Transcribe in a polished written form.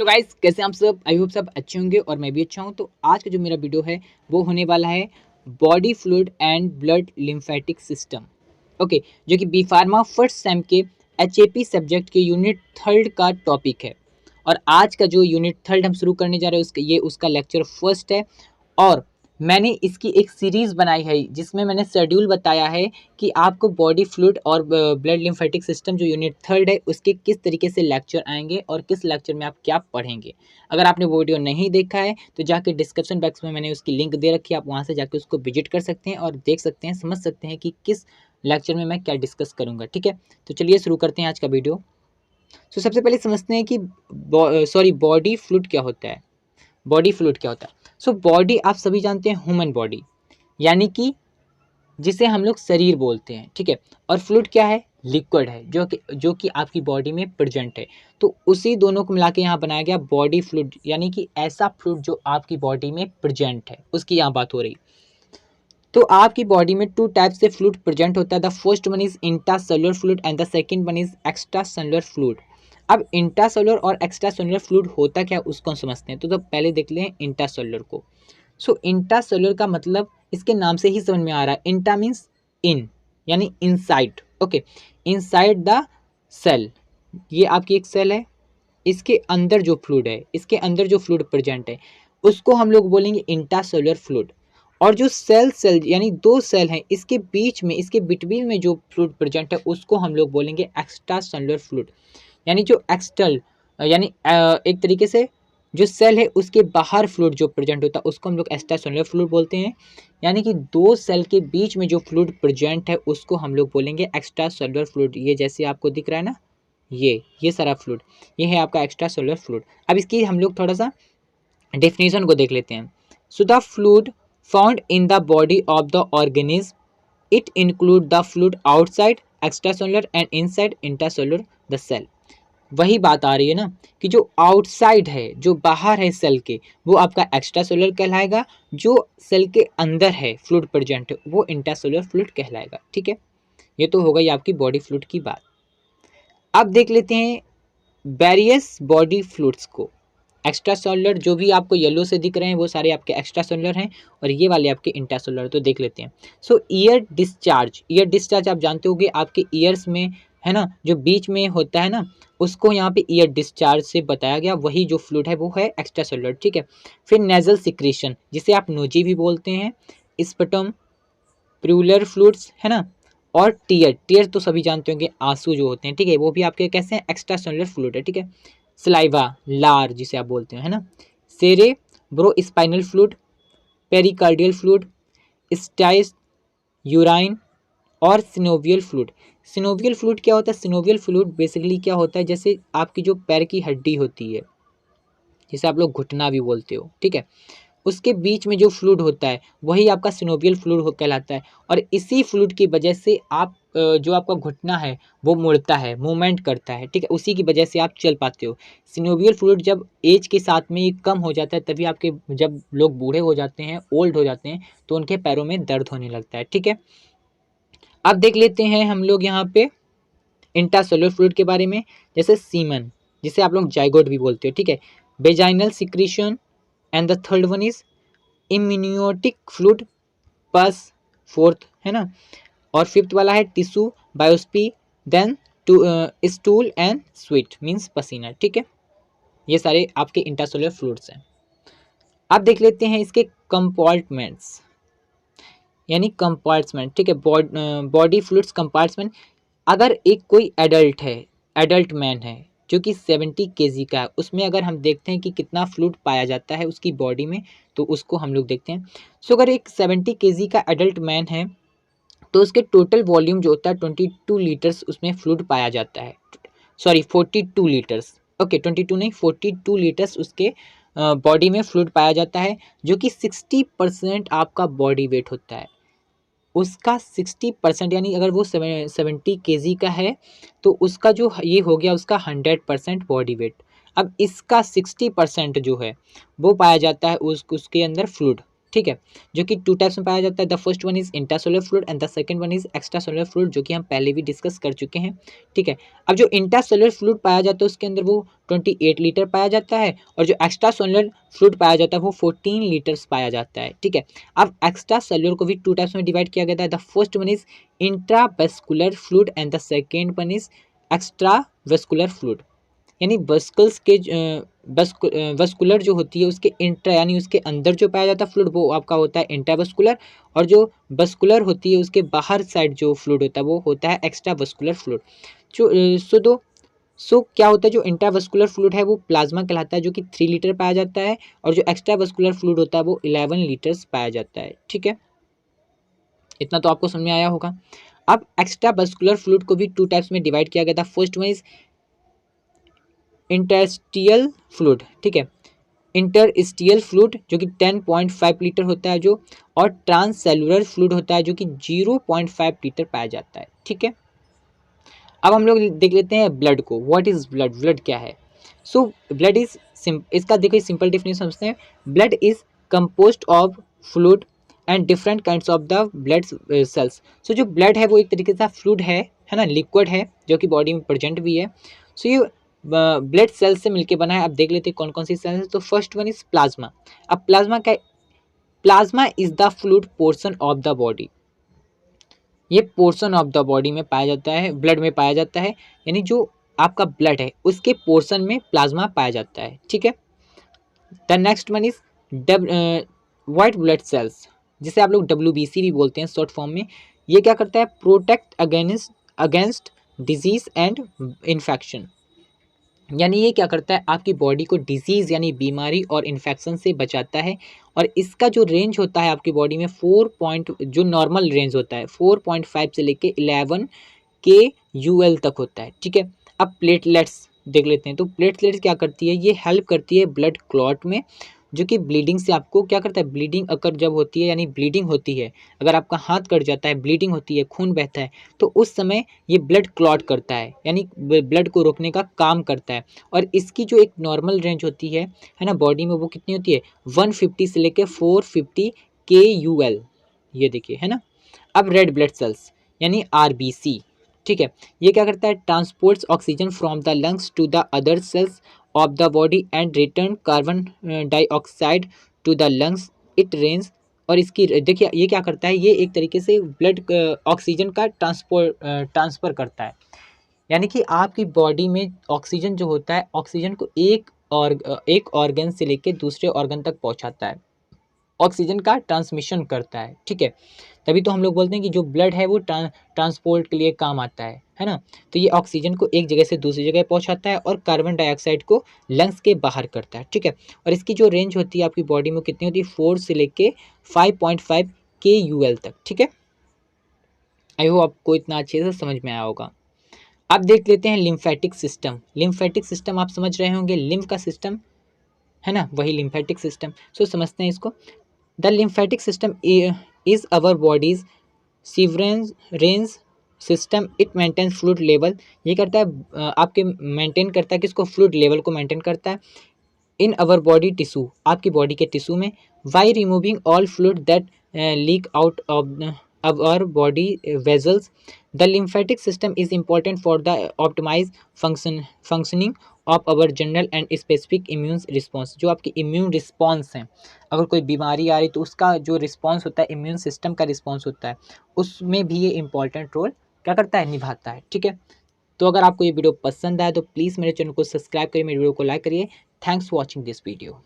Hello guys, कैसे हैं आप सब। आई होप सब अच्छे होंगे और मैं भी अच्छा हूं। तो आज का जो मेरा वीडियो है वो होने वाला है body fluid and blood lymphatic system. Okay, जो कि बी फार्मा फर्स्ट सेम के एचएपी सब्जेक्ट के यूनिट थर्ड का टॉपिक है। और आज का जो यूनिट थर्ड हम शुरू करने जा रहे हैं उसका लेक्चर फर्स्ट है। और मैंने इसकी एक सीरीज़ बनाई है जिसमें मैंने शेड्यूल बताया है कि आपको बॉडी फ्लूइड और ब्लड लिम्फेटिक सिस्टम जो यूनिट थर्ड है उसके किस तरीके से लेक्चर आएंगे और किस लेक्चर में आप क्या पढ़ेंगे। अगर आपने वो वीडियो नहीं देखा है तो जाके डिस्क्रिप्शन बॉक्स में मैंने उसकी लिंक दे रखी है, आप वहाँ से जाके उसको विजिट कर सकते हैं और देख सकते हैं, समझ सकते हैं कि किस लेक्चर में मैं क्या डिस्कस करूँगा। ठीक है, तो चलिए शुरू करते हैं आज का वीडियो। सबसे पहले समझते हैं कि बॉडी फ्लूइड क्या होता है। बॉडी फ्लूइड क्या होता है? बॉडी आप सभी जानते हैं, ह्यूमन बॉडी यानी कि जिसे हम लोग शरीर बोलते हैं। ठीक है, और फ्लूइड क्या है? लिक्विड है जो कि आपकी बॉडी में प्रेजेंट है। तो उसी दोनों को मिला के यहाँ बनाया गया बॉडी फ्लूइड, यानी कि ऐसा फ्लूइड जो आपकी बॉडी में प्रेजेंट है, उसकी यहाँ बात हो रही। तो आपकी बॉडी में टू टाइप से फ्लूइड प्रेजेंट होता है। The first one is intracellular fluid and the second one is extracellular fluid. अब इंट्रासेल्युलर और एक्स्ट्रासेल्युलर फ्लूइड होता क्या, उसको हम समझते हैं। तो पहले देख लें इंट्रासेल्युलर को। इंट्रासेल्युलर का मतलब इसके नाम से ही समझ में आ रहा है। इंट्रा मीन्स इन, यानी inside. Okay, inside the cell, ये आपकी एक सेल है, इसके अंदर जो फ्लूइड है, इसके अंदर जो फ्लूइड प्रेजेंट है उसको हम लोग बोलेंगे इंट्रासेल्युलर फ्लूइड। और जो सेल यानी दो सेल हैं, इसके बीच में, इसके बिटवीन में जो फ्लूइड प्रेजेंट है उसको हम लोग बोलेंगे एक्स्ट्रासेल्युलर फ्लूइड। यानी जो एक्सटर्नल, यानी एक तरीके से जो सेल है उसके बाहर फ्लूइड जो प्रेजेंट होता है उसको हम लोग एक्स्ट्रासेल्युलर फ्लूइड बोलते हैं। यानी कि दो सेल के बीच में जो फ्लूइड प्रेजेंट है उसको हम लोग बोलेंगे एक्स्ट्रासेल्युलर फ्लूइड। ये जैसे आपको दिख रहा है ना, ये सारा फ्लूइड, ये है आपका एक्स्ट्रासेल्युलर फ्लूइड। अब इसकी हम लोग थोड़ा सा डेफिनेशन को देख लेते हैं। The fluid found in the body of the organism, it include the fluid outside extracellular and inside intracellular the cell. वही बात आ रही है ना कि जो आउटसाइड है, जो बाहर है सेल के, वो आपका एक्स्ट्रासेल्युलर कहलाएगा। जो सेल के अंदर है, फ्लूइड प्रेजेंट है, वो इंट्रासेल्युलर फ्लूइड कहलाएगा। ठीक है, ये तो हो गई आपकी बॉडी फ्लूइड की बात। अब देख लेते हैं वेरियस बॉडी फ्लूइड्स को। एक्स्ट्रासेल्युलर जो भी आपको येलो से दिख रहे हैं वो सारे आपके एक्स्ट्रासेल्युलर हैं और ये वाले आपके इंट्रासेल्युलर। तो देख लेते हैं। ईयर डिस्चार्ज, ईयर डिस्चार्ज आप जानते होंगे, आपके ईयर्स में है ना, जो बीच में होता है ना, उसको यहाँ पे ईयर डिस्चार्ज से बताया गया। वही जो फ्लूइड है वो है एक्स्ट्रासेल्युलर। ठीक है, फिर नेजल सिक्रीशन जिसे आप नोजी भी बोलते हैं, स्पटम, प्रूलर फ्लूइड्स है ना, और टीयर तो सभी जानते होंगे, आंसू जो होते हैं। ठीक है, वो भी आपके कैसे हैं? एक्स्ट्रासेल्युलर फ्लूइड है। ठीक है, सलाइवा, लार जिसे आप बोलते हैं, है ना, cerebrospinal fluid, pericardial fluid, स्टाइस, यूराइन और सिनोवियल फ्लूइड। सिनोवियल फ्लूइड क्या होता है? सिनोवियल फ्लूइड बेसिकली क्या होता है, जैसे आपकी जो पैर की हड्डी होती है, जिसे आप लोग घुटना भी बोलते हो, ठीक है, उसके बीच में जो फ्लूइड होता है वही आपका सिनोवियल फ्लूइड कहलाता है। और इसी फ्लूइड की वजह से आप जो आपका घुटना है वो मुड़ता है, मूवमेंट करता है। ठीक है, उसी की वजह से आप चल पाते हो। सिनोवियल फ्लूइड जब एज के साथ में कम हो जाता है, तभी आपके, जब लोग बूढ़े हो जाते हैं, ओल्ड हो जाते हैं, तो उनके पैरों में दर्द होने लगता है। ठीक है, अब देख लेते हैं हम लोग यहाँ पे इंट्रासेल्युलर फ्लूइड के बारे में। जैसे सीमन, जिसे आप लोग जाइगोट भी बोलते हो। ठीक है, vaginal secretion, and the third one is amniotic fluid, pus fourth है ना, और फिफ्थ वाला है tissue biopsy, then stool and sweat means पसीना। ठीक है, ये सारे आपके इंट्रासेल्युलर फ्लूइड्स हैं। अब देख लेते हैं इसके कंपार्टमेंट्स, यानी कंपार्टमेंट। ठीक है, बॉडी फ्लूइड्स कंपार्टमेंट। अगर एक कोई एडल्ट है, एडल्ट मैन है जो कि 70 केजी का है, उसमें अगर हम देखते हैं कि कितना फ्लूइड पाया जाता है उसकी बॉडी में, तो उसको हम लोग देखते हैं। अगर एक 70 केजी का एडल्ट मैन है तो उसके टोटल वॉल्यूम जो होता है 22 लीटर्स उसमें फ्लूइड पाया जाता है। 42 लीटर्स, ओके 22 नहीं, 42 लीटर्स उसके बॉडी में फ्लूइड पाया जाता है, जो कि 60% आपका बॉडी वेट होता है। उसका 60%, यानी अगर वो 70 केजी का है तो उसका जो ये हो गया उसका 100% बॉडी वेट। अब इसका 60% जो है वो पाया जाता है उसके अंदर फ्लूइड। ठीक है, जो कि 2 टाइप्स में पाया जाता है। The first one is intracellular fluid and the second one is extracellular fluid, जो कि हम पहले भी डिस्कस कर चुके हैं। ठीक है, अब जो इंट्रासोलर फ्लूइड पाया जाता है उसके अंदर वो 28 लीटर पाया जाता है, और जो एक्स्ट्रासोलर फ्लूइड पाया जाता है वो 14 लीटर्स पाया जाता है। ठीक है, अब एक्स्ट्रासेलुलर को भी 2 टाइप्स में डिवाइड किया गया है। The first one is intravascular fluid and the second one is extravascular fluid, यानी बस्कल्स के वस्कुलर जो होती है उसके इंट्रा यानी उसके अंदर जो पाया जाता है फ्लूइड वो आपका होता है इंट्रावस्कुलर, और जो वस्कुलर होती है उसके बाहर साइड जो फ्लूइड होता है वो होता है एक्स्ट्रावस्कुलर फ्लूइड। जो सो क्या होता है, जो इंट्रावस्कुलर फ्लूइड है वो प्लाज्मा कहलाता है, जो कि 3 लीटर पाया जाता है, और जो एक्स्ट्रावस्कुलर फ्लूइड होता है वो 11 लीटर्स पाया जाता है। ठीक है, इतना तो आपको समझ में आया होगा। अब एक्स्ट्रावस्कुलर फ्लूइड को भी 2 टाइप्स में डिवाइड किया गया था। फर्स्ट वन इज इंटरस्टियल फ्लूइड, ठीक है, इंटरस्टियल फ्लूइड जो कि 10.5 लीटर होता है जो, और ट्रांससेलुलर फ्लूइड होता है जो कि 0.5 लीटर पाया जाता है। ठीक है, अब हम लोग देख लेते हैं ब्लड को। व्हाट इज ब्लड, ब्लड क्या है? सो ब्लड इज इसका देखो सिंपल डेफिनेशन समझते हैं। Blood is composed of fluid and different kinds of the blood cells. So जो ब्लड है वो एक तरीके से फ्लूइड है ना, लिक्विड है जो कि बॉडी में प्रेजेंट भी है। सो ये ब्लड सेल से मिलके बना है। अब देख लेते हैं कौन कौन सी सेल्स है। तो फर्स्ट वन इज प्लाज्मा। अब प्लाज्मा क्या, plasma is the fluid portion of the body. ये पोर्शन ऑफ द बॉडी में पाया जाता है, ब्लड में पाया जाता है, यानी जो आपका ब्लड है उसके पोर्शन में प्लाज्मा पाया जाता है। ठीक है, the next one is white blood cells, जिसे आप लोग WBC भी बोलते हैं शॉर्ट फॉर्म में। ये क्या करता है, protect against disease and infection, यानी ये क्या करता है आपकी बॉडी को डिजीज़ यानी बीमारी और इन्फेक्शन से बचाता है। और इसका जो रेंज होता है आपकी बॉडी में 4 जो नॉर्मल रेंज होता है 4.5 से लेके 11 KUL तक होता है। ठीक है, अब प्लेटलेट्स देख लेते हैं। तो प्लेटलेट्स क्या करती है, ये हेल्प करती है ब्लड क्लॉट में, जो कि ब्लीडिंग से आपको क्या करता है, ब्लीडिंग अगर जब होती है यानी ब्लीडिंग होती है, अगर आपका हाथ कट जाता है, ब्लीडिंग होती है, खून बहता है, तो उस समय ये ब्लड क्लॉट करता है, यानी ब्लड को रोकने का काम करता है। और इसकी जो एक नॉर्मल रेंज होती है ना बॉडी में, वो कितनी होती है 150 से लेके 450 KUL, ये देखिए है ना। अब रेड ब्लड सेल्स यानी RBC, ठीक है, ये क्या करता है, transports oxygen from the lungs to the other cells of the body and return carbon dioxide to the lungs it range. और इसकी देखिए ये क्या करता है, ये एक तरीके से ब्लड ऑक्सीजन का ट्रांसफ़र करता है, यानी कि आपकी बॉडी में ऑक्सीजन जो होता है, ऑक्सीजन को एक ऑर्गन से लेके दूसरे ऑर्गन तक पहुंचाता है, ऑक्सीजन का ट्रांसमिशन करता है। ठीक है, तभी तो हम लोग बोलते हैं कि जो ब्लड है वो ट्रांसपोर्ट के लिए काम आता है ना। तो ये ऑक्सीजन को एक जगह से दूसरी जगह पहुंचाता है और कार्बन डाइऑक्साइड को लंग्स के बाहर करता है। ठीक है, और इसकी जो रेंज होती है आपकी बॉडी में कितनी होती है, 4 से लेके 5.5 KUL तक। ठीक है, आई होप आपको इतना अच्छे से समझ में आया होगा। अब देख लेते हैं लिम्फेटिक सिस्टम। लिम्फेटिक सिस्टम आप समझ रहे होंगे, लिम्फ का सिस्टम है ना, वही लिम्फेटिक सिस्टम। सो समझते हैं इसको। The lymphatic system is our body's sewerage system, it maintains fluid level. ये करता है आपके मेंटेन करता है, किसको, फ्लूइड लेवल को मेंटेन करता है इन अवर बॉडी टिश्यू, आपकी बॉडी के टिश्यू में, by removing all fluid that leak out of our body vessels. The lymphatic system is important for the optimized functioning of our general and specific immune response। जो आपकी immune response है, अगर कोई बीमारी आ रही तो उसका जो रिस्पॉन्स होता है, इम्यून सिस्टम का रिस्पॉन्स होता है, उसमें भी ये इंपॉर्टेंट रोल क्या करता है, निभाता है। ठीक है, तो अगर आपको ये वीडियो पसंद आए तो प्लीज़ मेरे चैनल को सब्सक्राइब करिए, मेरे वीडियो को लाइक करिए। Thanks for watching this video.